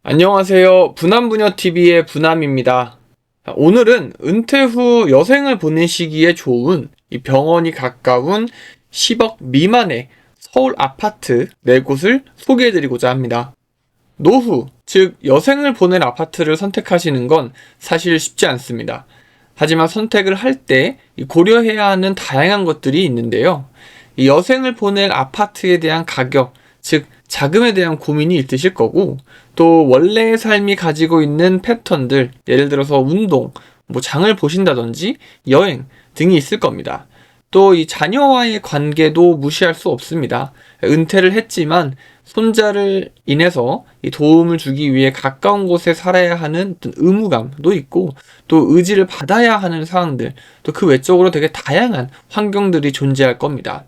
안녕하세요. 부남부녀TV의 부남입니다. 오늘은 은퇴 후 여생을 보내시기에 좋은 이 병원이 가까운 10억 미만의 서울 아파트 4곳을 소개해드리고자 합니다. 노후, 즉 여생을 보낼 아파트를 선택하시는 건 사실 쉽지 않습니다. 하지만 선택을 할 때 고려해야 하는 다양한 것들이 있는데요. 이 여생을 보낼 아파트에 대한 가격, 즉 자금에 대한 고민이 있으실 거고, 또 원래의 삶이 가지고 있는 패턴들, 예를 들어서 운동, 장을 보신다든지 여행 등이 있을 겁니다. 또 이 자녀와의 관계도 무시할 수 없습니다. 은퇴를 했지만 손자를 인해서 이 도움을 주기 위해 가까운 곳에 살아야 하는 어떤 의무감도 있고, 또 의지를 받아야 하는 상황들, 또 그 외적으로 되게 다양한 환경들이 존재할 겁니다.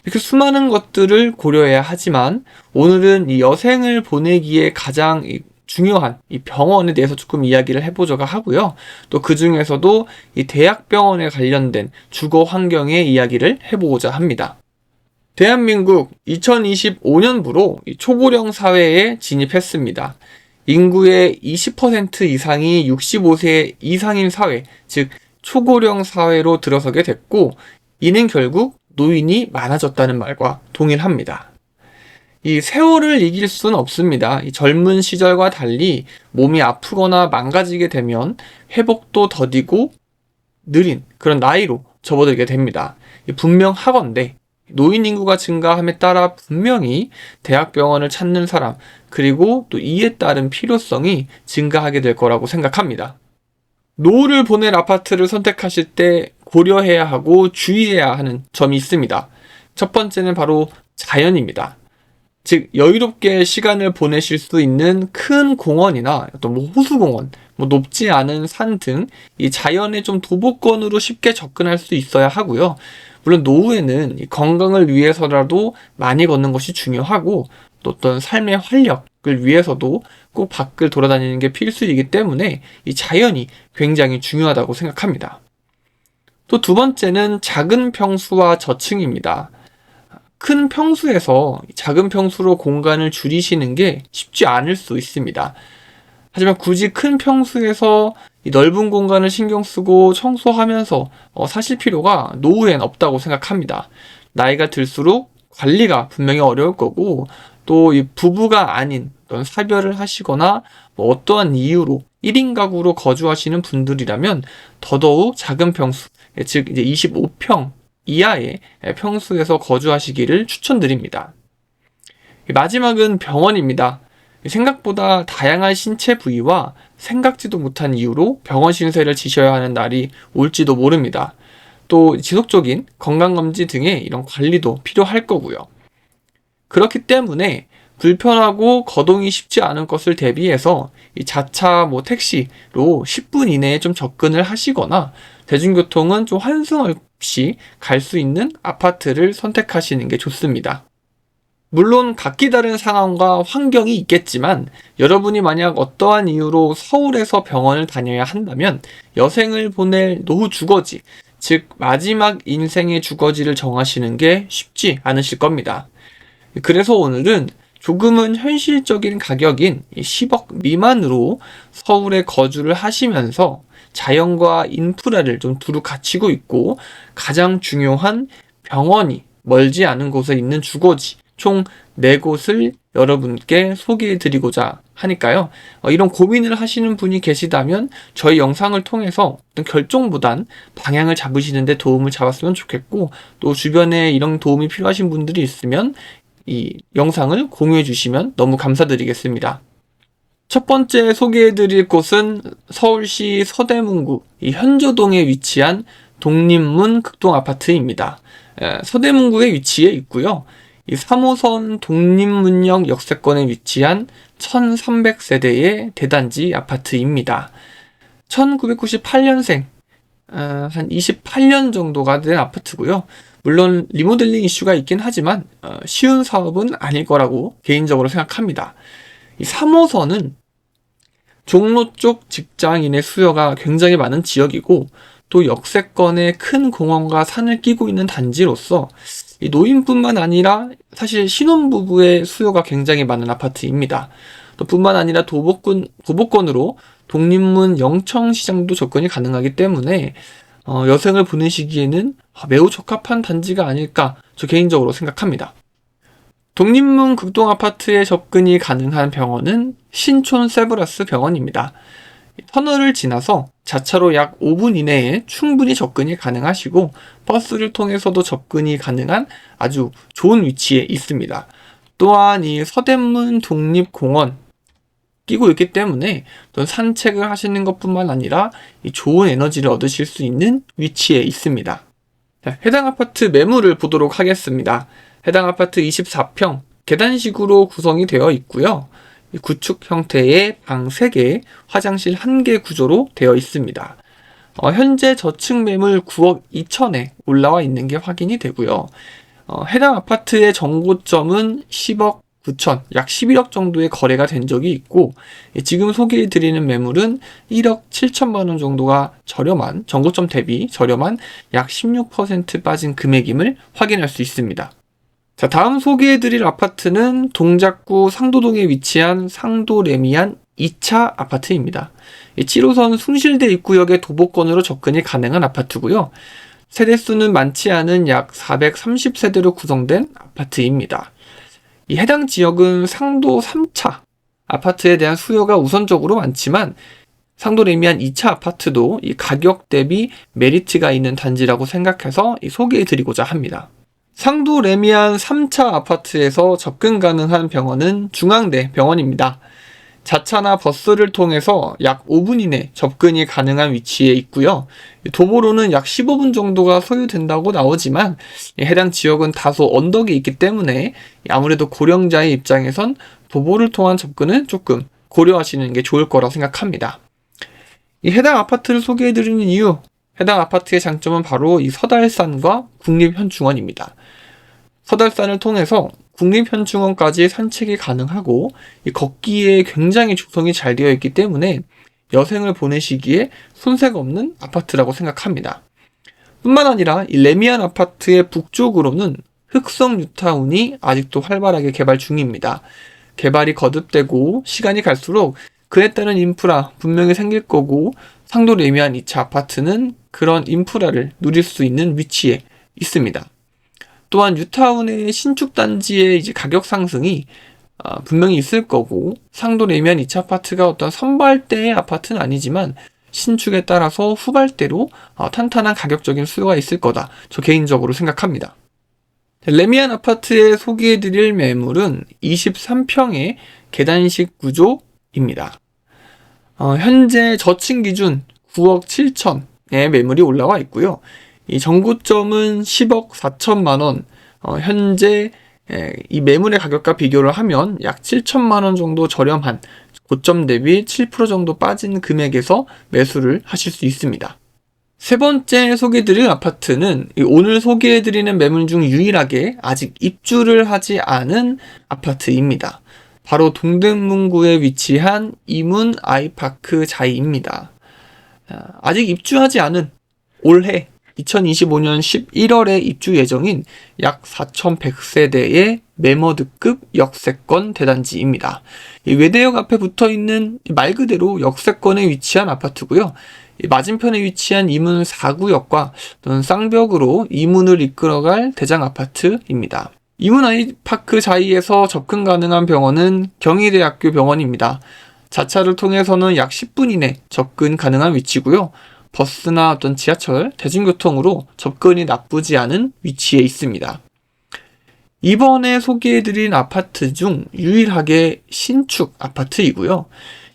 이렇게 수많은 것들을 고려해야 하지만 오늘은 이 여생을 보내기에 가장 중요한 이 병원에 대해서 조금 이야기를 해보자고 하고요. 또 그 중에서도 이 대학병원에 관련된 주거 환경의 이야기를 해보고자 합니다. 대한민국 2025년부로 초고령 사회에 진입했습니다. 인구의 20% 이상이 65세 이상인 사회, 즉 초고령 사회로 들어서게 됐고, 이는 결국 노인이 많아졌다는 말과 동일합니다. 이 세월을 이길 수는 없습니다. 이 젊은 시절과 달리 몸이 아프거나 망가지게 되면 회복도 더디고 느린 그런 나이로 접어들게 됩니다. 분명하건대 노인 인구가 증가함에 따라 분명히 대학병원을 찾는 사람, 그리고 또 이에 따른 필요성이 증가하게 될 거라고 생각합니다. 노후를 보낼 아파트를 선택하실 때 고려해야 하고 주의해야 하는 점이 있습니다. 첫 번째는 바로 자연입니다. 즉 여유롭게 시간을 보내실 수 있는 큰 공원이나 어떤 호수공원, 높지 않은 산 등 이 자연의 좀 도보권으로 쉽게 접근할 수 있어야 하고요. 물론 노후에는 이 건강을 위해서라도 많이 걷는 것이 중요하고, 또 어떤 삶의 활력을 위해서도 꼭 밖을 돌아다니는 게 필수이기 때문에 이 자연이 굉장히 중요하다고 생각합니다. 또 두 번째는 작은 평수와 저층입니다. 큰 평수에서 작은 평수로 공간을 줄이시는 게 쉽지 않을 수 있습니다. 하지만 굳이 큰 평수에서 이 넓은 공간을 신경 쓰고 청소하면서 사실 필요가 노후엔 없다고 생각합니다. 나이가 들수록 관리가 분명히 어려울 거고, 또 이 부부가 아닌 어떤 사별을 하시거나 어떠한 이유로 1인 가구로 거주하시는 분들이라면 더더욱 작은 평수, 즉 이제 25평 이하의 평수에서 거주하시기를 추천드립니다. 마지막은 병원입니다. 생각보다 다양한 신체 부위와 생각지도 못한 이유로 병원 신세를 지셔야 하는 날이 올지도 모릅니다. 또 지속적인 건강검진 등의 이런 관리도 필요할 거고요. 그렇기 때문에 불편하고 거동이 쉽지 않은 것을 대비해서 이 자차 택시로 10분 이내에 좀 접근을 하시거나, 대중교통은 좀 환승 없이 갈 수 있는 아파트를 선택하시는 게 좋습니다. 물론 각기 다른 상황과 환경이 있겠지만, 여러분이 만약 어떠한 이유로 서울에서 병원을 다녀야 한다면 여생을 보낼 노후 주거지, 즉 마지막 인생의 주거지를 정하시는 게 쉽지 않으실 겁니다. 그래서 오늘은 조금은 현실적인 가격인 10억 미만으로 서울에 거주를 하시면서 자연과 인프라를 좀 두루 갖추고 있고, 가장 중요한 병원이 멀지 않은 곳에 있는 주거지 총 4곳을 여러분께 소개해 드리고자 하니까요. 이런 고민을 하시는 분이 계시다면 저희 영상을 통해서 어떤 결정보단 방향을 잡으시는 데 도움을 잡았으면 좋겠고, 또 주변에 이런 도움이 필요하신 분들이 있으면 이 영상을 공유해 주시면 너무 감사드리겠습니다. 첫 번째 소개해 드릴 곳은 서울시 서대문구 이 현조동에 위치한 독립문 극동 아파트입니다. 서대문구에 위치해 있고요. 이 3호선 독립문역 역세권에 위치한 1300세대의 대단지 아파트입니다. 1998년생, 한 28년 정도가 된 아파트고요. 물론 리모델링 이슈가 있긴 하지만 쉬운 사업은 아닐 거라고 개인적으로 생각합니다. 이 3호선은 종로 쪽 직장인의 수요가 굉장히 많은 지역이고, 또 역세권에 큰 공원과 산을 끼고 있는 단지로서 이 노인뿐만 아니라 사실 신혼부부의 수요가 굉장히 많은 아파트입니다. 또 뿐만 아니라 도보권으로 독립문 영천시장도 접근이 가능하기 때문에 여생을 보내시기에는 매우 적합한 단지가 아닐까 저 개인적으로 생각합니다. 독립문 극동 아파트에 접근이 가능한 병원은 신촌 세브라스 병원입니다. 터널을 지나서 자차로 약 5분 이내에 충분히 접근이 가능하시고 버스를 통해서도 접근이 가능한 아주 좋은 위치에 있습니다. 또한 이 서대문 독립공원 끼고 있기 때문에 또 산책을 하시는 것뿐만 아니라 이 좋은 에너지를 얻으실 수 있는 위치에 있습니다. 자, 해당 아파트 매물을 보도록 하겠습니다. 해당 아파트 24평 계단식으로 구성이 되어 있고요. 구축 형태의 방 3개, 화장실 1개 구조로 되어 있습니다. 현재 저층 매물 9억 2천에 올라와 있는 게 확인이 되고요. 해당 아파트의 정고점은 10억 9천, 약 11억 정도의 거래가 된 적이 있고, 지금 소개해드리는 매물은 1억 7천만 원 정도가 저렴한, 정고점 대비 저렴한 약 16% 빠진 금액임을 확인할 수 있습니다. 자, 다음 소개해드릴 아파트는 동작구 상도동에 위치한 상도 레미안 2차 아파트입니다. 7호선 숭실대 입구역의 도보권으로 접근이 가능한 아파트고요. 세대수는 많지 않은 약 430세대로 구성된 아파트입니다. 이 해당 지역은 상도 3차 아파트에 대한 수요가 우선적으로 많지만 상도 레미안 2차 아파트도 이 가격 대비 메리트가 있는 단지라고 생각해서 소개해드리고자 합니다. 상도 레미안 3차 아파트에서 접근 가능한 병원은 중앙대 병원입니다. 자차나 버스를 통해서 약 5분 이내 접근이 가능한 위치에 있고요. 도보로는 약 15분 정도가 소요된다고 나오지만 해당 지역은 다소 언덕이 있기 때문에 아무래도 고령자의 입장에선 도보를 통한 접근은 조금 고려하시는 게 좋을 거라 생각합니다. 이 해당 아파트를 소개해드리는 이유, 해당 아파트의 장점은 바로 이 서달산과 국립현충원입니다. 서달산을 통해서 국립현충원까지 산책이 가능하고 걷기에 굉장히 조성이 잘 되어 있기 때문에 여생을 보내시기에 손색 없는 아파트라고 생각합니다. 뿐만 아니라 이 레미안 아파트의 북쪽으로는 흑성 뉴타운이 아직도 활발하게 개발 중입니다. 개발이 거듭되고 시간이 갈수록 그에 따른 인프라 분명히 생길 거고 상도 레미안 2차 아파트는 그런 인프라를 누릴 수 있는 위치에 있습니다. 또한 뉴타운의 신축 단지의 이제 가격 상승이 분명히 있을 거고 상도 레미안 2차 아파트가 어떤 선발대의 아파트는 아니지만 신축에 따라서 후발대로 탄탄한 가격적인 수요가 있을 거다. 저 개인적으로 생각합니다. 레미안 아파트에 소개해드릴 매물은 23평의 계단식 구조입니다. 현재 저층 기준 9억 7천의 매물이 올라와 있고요. 이 정고점은 10억 4천만 원, 현재 이 매물의 가격과 비교를 하면 약 7천만 원 정도 저렴한 고점 대비 7% 정도 빠진 금액에서 매수를 하실 수 있습니다. 세 번째 소개해드릴 아파트는 오늘 소개해드리는 매물 중 유일하게 아직 입주를 하지 않은 아파트입니다. 바로 동대문구에 위치한 이문 아이파크 자이입니다. 아직 입주하지 않은 올해 2025년 11월에 입주 예정인 약 4,100세대의 매머드급 역세권 대단지입니다. 이 외대역 앞에 붙어있는 말 그대로 역세권에 위치한 아파트고요. 맞은편에 위치한 이문 4구역과 또는 쌍벽으로 이문을 이끌어갈 대장 아파트입니다. 이문 아이파크 자이에서 접근 가능한 병원은 경희대학교 병원입니다. 자차를 통해서는 약 10분 이내 접근 가능한 위치고요. 버스나 어떤 지하철, 대중교통으로 접근이 나쁘지 않은 위치에 있습니다. 이번에 소개해드린 아파트 중 유일하게 신축 아파트이고요.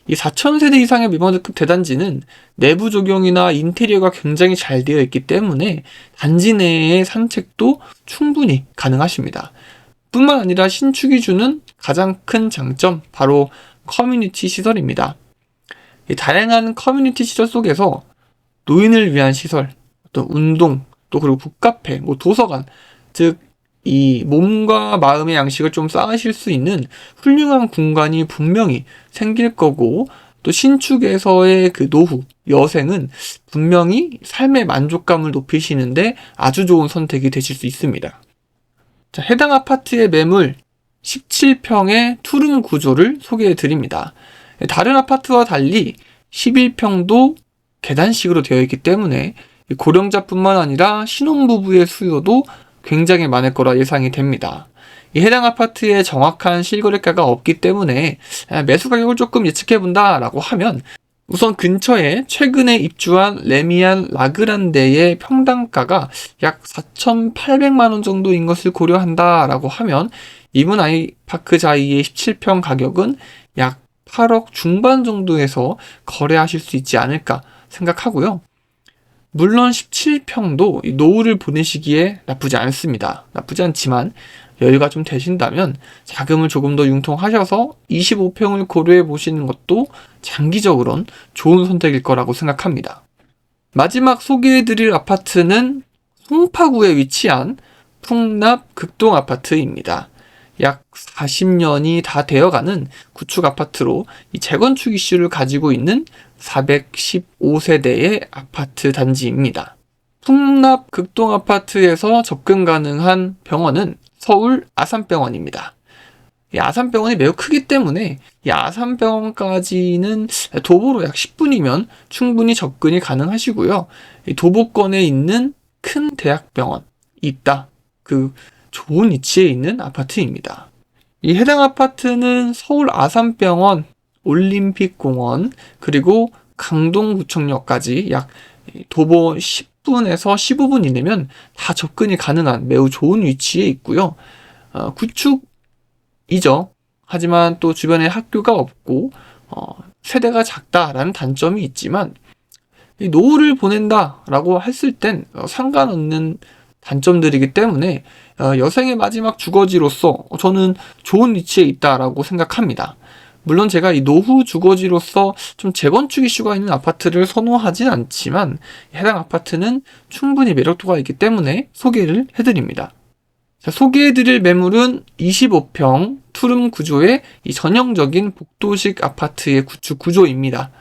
이 4,000세대 이상의 매머드급 대단지는 내부 조경이나 인테리어가 굉장히 잘 되어 있기 때문에 단지 내의 산책도 충분히 가능하십니다. 뿐만 아니라 신축이 주는 가장 큰 장점, 바로 커뮤니티 시설입니다. 이 다양한 커뮤니티 시설 속에서 노인을 위한 시설, 또 운동, 또 그리고 북카페, 도서관, 즉 이 몸과 마음의 양식을 좀 쌓으실 수 있는 훌륭한 공간이 분명히 생길 거고, 또 신축에서의 그 노후, 여생은 분명히 삶의 만족감을 높이시는데 아주 좋은 선택이 되실 수 있습니다. 자, 해당 아파트의 매물 17평의 투룸 구조를 소개해 드립니다. 다른 아파트와 달리 11평도 계단식으로 되어 있기 때문에 고령자뿐만 아니라 신혼부부의 수요도 굉장히 많을 거라 예상이 됩니다. 이 해당 아파트에 정확한 실거래가가 없기 때문에 매수 가격을 조금 예측해 본다라고 하면 우선 근처에 최근에 입주한 레미안 라그란데의 평당가가 약 4,800만 원 정도인 것을 고려한다라고 하면 이문 아이파크 자이의 17평 가격은 약 8억 중반 정도에서 거래하실 수 있지 않을까 생각하고요. 물론 17평도 노후를 보내시기에 나쁘지 않습니다. 나쁘지 않지만 여유가 좀 되신다면 자금을 조금 더 융통하셔서 25평을 고려해 보시는 것도 장기적으론 좋은 선택일 거라고 생각합니다. 마지막 소개해 드릴 아파트는 송파구에 위치한 풍납 극동 아파트입니다. 약 40년이 다 되어가는 구축 아파트로 이 재건축 이슈를 가지고 있는 415세대의 아파트 단지입니다. 풍납 극동 아파트에서 접근 가능한 병원은 서울 아산병원입니다. 이 아산병원이 매우 크기 때문에 이 아산병원까지는 도보로 약 10분이면 충분히 접근이 가능하시고요. 이 도보권에 있는 큰 대학병원이 있다. 그 좋은 위치에 있는 아파트입니다. 이 해당 아파트는 서울 아산병원, 올림픽공원, 그리고 강동구청역까지 약 도보 10분에서 15분 이내면 다 접근이 가능한 매우 좋은 위치에 있고요. 구축이죠. 하지만 또 주변에 학교가 없고 세대가 작다라는 단점이 있지만 이 노후를 보낸다라고 했을 땐 상관없는 단점들이기 때문에 여생의 마지막 주거지로서 저는 좋은 위치에 있다라고 생각합니다. 물론 제가 이 노후 주거지로서 좀 재건축 이슈가 있는 아파트를 선호하진 않지만 해당 아파트는 충분히 매력도가 있기 때문에 소개를 해드립니다. 자, 소개해드릴 매물은 25평 투룸 구조의 이 전형적인 복도식 아파트의 구축 구조입니다.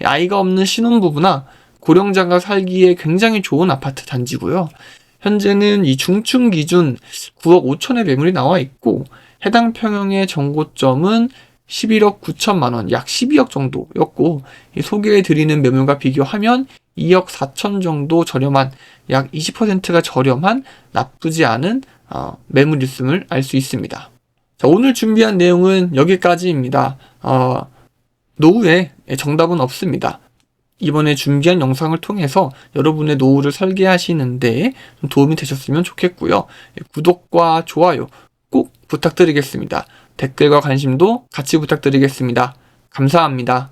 아이가 없는 신혼부부나 고령자가 살기에 굉장히 좋은 아파트 단지고요. 현재는 이 중층 기준 9억 5천의 매물이 나와 있고 해당 평형의 정고점은 11억 9천만 원, 약 12억 정도였고 소개해드리는 매물과 비교하면 2억 4천 정도 저렴한 약 20%가 저렴한 나쁘지 않은 매물 있음을 알 수 있습니다. 자, 오늘 준비한 내용은 여기까지입니다. 노후에 정답은 없습니다. 이번에 준비한 영상을 통해서 여러분의 노후를 설계하시는데 좀 도움이 되셨으면 좋겠고요. 구독과 좋아요 꼭 부탁드리겠습니다. 댓글과 관심도 같이 부탁드리겠습니다. 감사합니다.